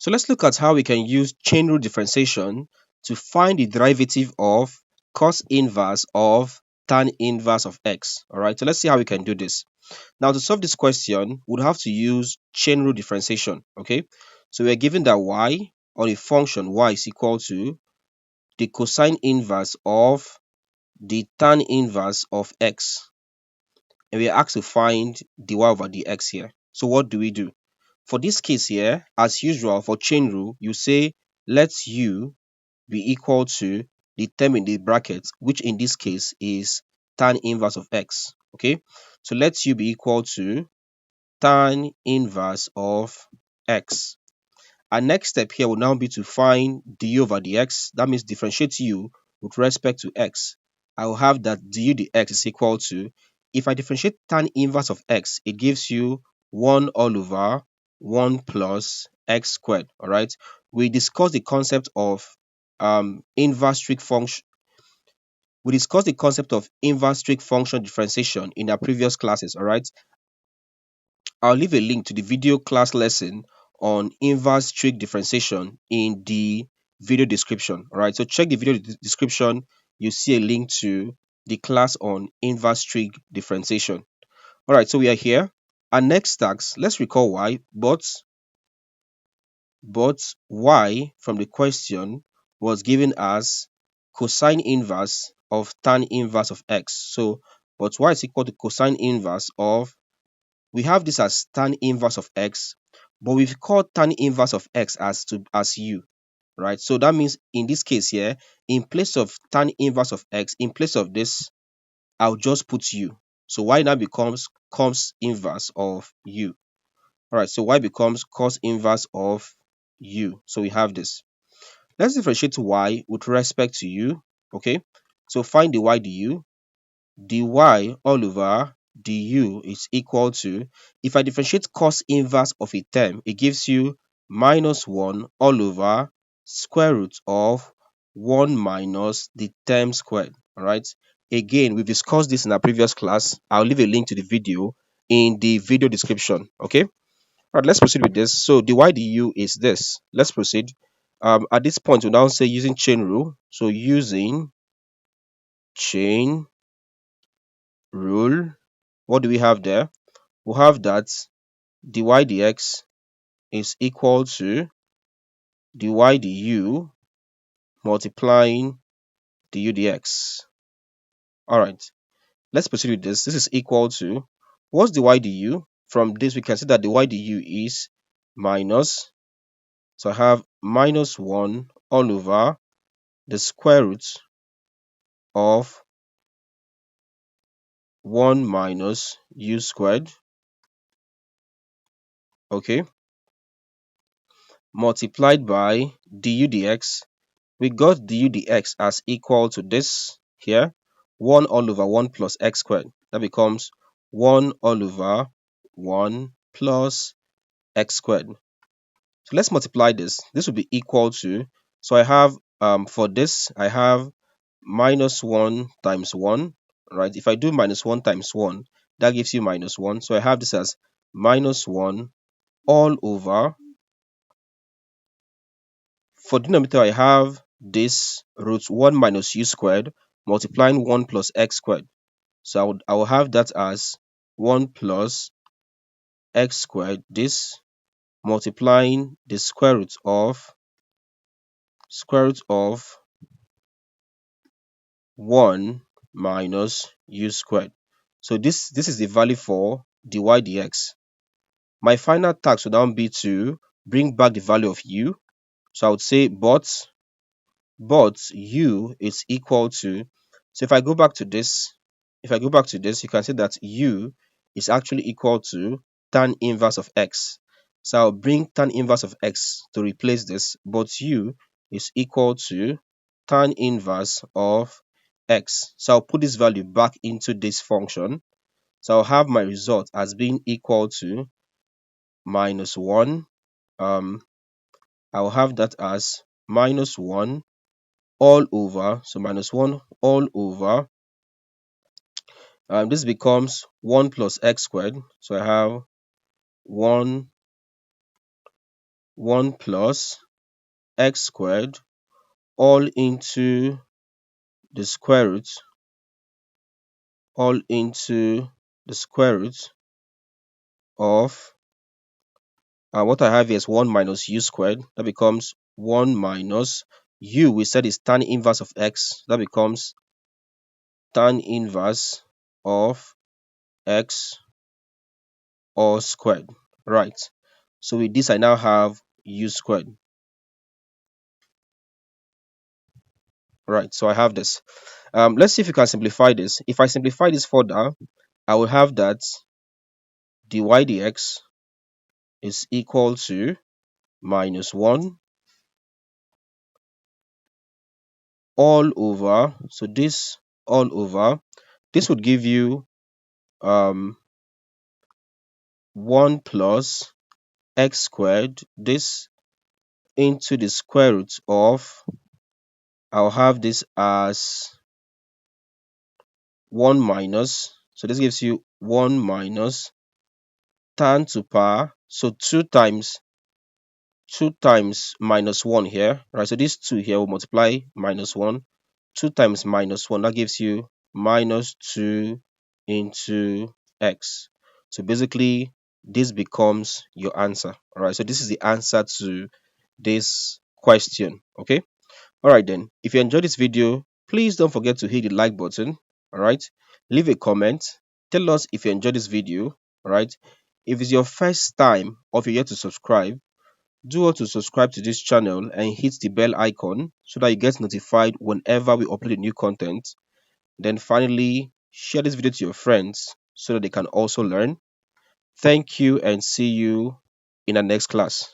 So let's look at how we can use chain rule differentiation to find the derivative of cos inverse of tan inverse of x. All right, so let's see how we can do this. Now, to solve this question, we'd have to use chain rule differentiation. Okay, so we're given that y, or a function y, is equal to the cosine inverse of the tan inverse of x, and we are asked to find dy over dx here. So what do we do? For this case here, as usual for chain rule, you say let u be equal to the term in the bracket, which in this case is tan inverse of x. Okay, so let u be equal to tan inverse of x. Our next step here will now be to find du over dx. That means differentiate u with respect to x. I will have that du dx is equal to, if I differentiate tan inverse of x, it gives you 1 all over 1 plus x squared. All right. We discussed the concept of inverse trig function. We discussed the concept of inverse trig function differentiation in our previous classes. All right. I'll leave a link to the video class lesson on inverse trig differentiation in the video description. All right, so check the video description. You see a link to the class on inverse trig differentiation. All right, so we are here. Our next task, let's recall y, but y from the question was given as cosine inverse of tan inverse of x. So, but y is equal to cosine inverse of, we have this as tan inverse of x, but we've called tan inverse of x as u, right? So that means in this case here, in place of tan inverse of x, in place of this, I'll just put u. So y now becomes cos inverse of u. All right, so y becomes cos inverse of u. So we have this. Let's differentiate y with respect to u. Okay, so find the y du. Dy all over du is equal to, if I differentiate cos inverse of a term, it gives you minus 1 all over square root of 1 minus the term squared. All right. Again, we've discussed this in our previous class. I'll leave a link to the video in the video description. Okay. All right, let's proceed with this. So dy du is this. Let's proceed. At this point, we'll now say using chain rule. So using chain rule, what do we have there? We'll have that dy dx is equal to dy du multiplying du dx. All right, let's proceed with this. This is equal to, what's dy du? From this, we can see that dy du is minus. So I have minus 1 all over the square root of 1 minus u squared. Okay, multiplied by du dx. We got du dx as equal to this here, 1 all over 1 plus x squared. That becomes 1 all over 1 plus x squared. So let's multiply this. This will be equal to, so I have, for this, I have minus 1 times 1, right? If I do minus 1 times 1, that gives you minus 1. So I have this as minus 1 all over, for denominator, I have this root 1 minus u squared multiplying 1 plus x squared. So I will have that as 1 plus x squared, this multiplying the square root of 1 minus u squared. So this is the value for dy dx. My final task would now be to bring back the value of u. So I would say but u is equal to, so if I go back to this, you can see that u is actually equal to tan inverse of x. So I'll bring tan inverse of x to replace this, but u is equal to tan inverse of x. So I'll put this value back into this function. So I'll have my result as being equal to minus 1. I'll have that as minus 1 all over, so minus 1 all over, this becomes 1 plus x squared. So I have 1 1 plus x squared all into the square root, all into the square root of what I have here is 1 minus u squared. That becomes 1 minus u, we said, is tan inverse of x. That becomes tan inverse of x all squared. Right. So with this, I now have u squared. Right. So I have this. Let's see if we can simplify this. If I simplify this further, I will have that dy dx is equal to minus 1 all over. So this all over, this would give you 1 plus x squared, this into the square root of, I'll have this as 1 minus, so this gives you 1 minus tan to power, so 2 times minus 1 here, right? So this 2 here will multiply minus 1, 2 times minus 1, that gives you minus 2 into x. So basically, this becomes your answer. All right, so this is the answer to this question. Okay, all right then. If you enjoyed this video, please don't forget to hit the like button. All right, leave a comment, tell us if you enjoyed this video. All right, if it's your first time or if you're yet to subscribe, do want to subscribe to this channel and hit the bell icon so that you get notified whenever we upload a new content. Then finally, share this video to your friends so that they can also learn. Thank you and see you in the next class.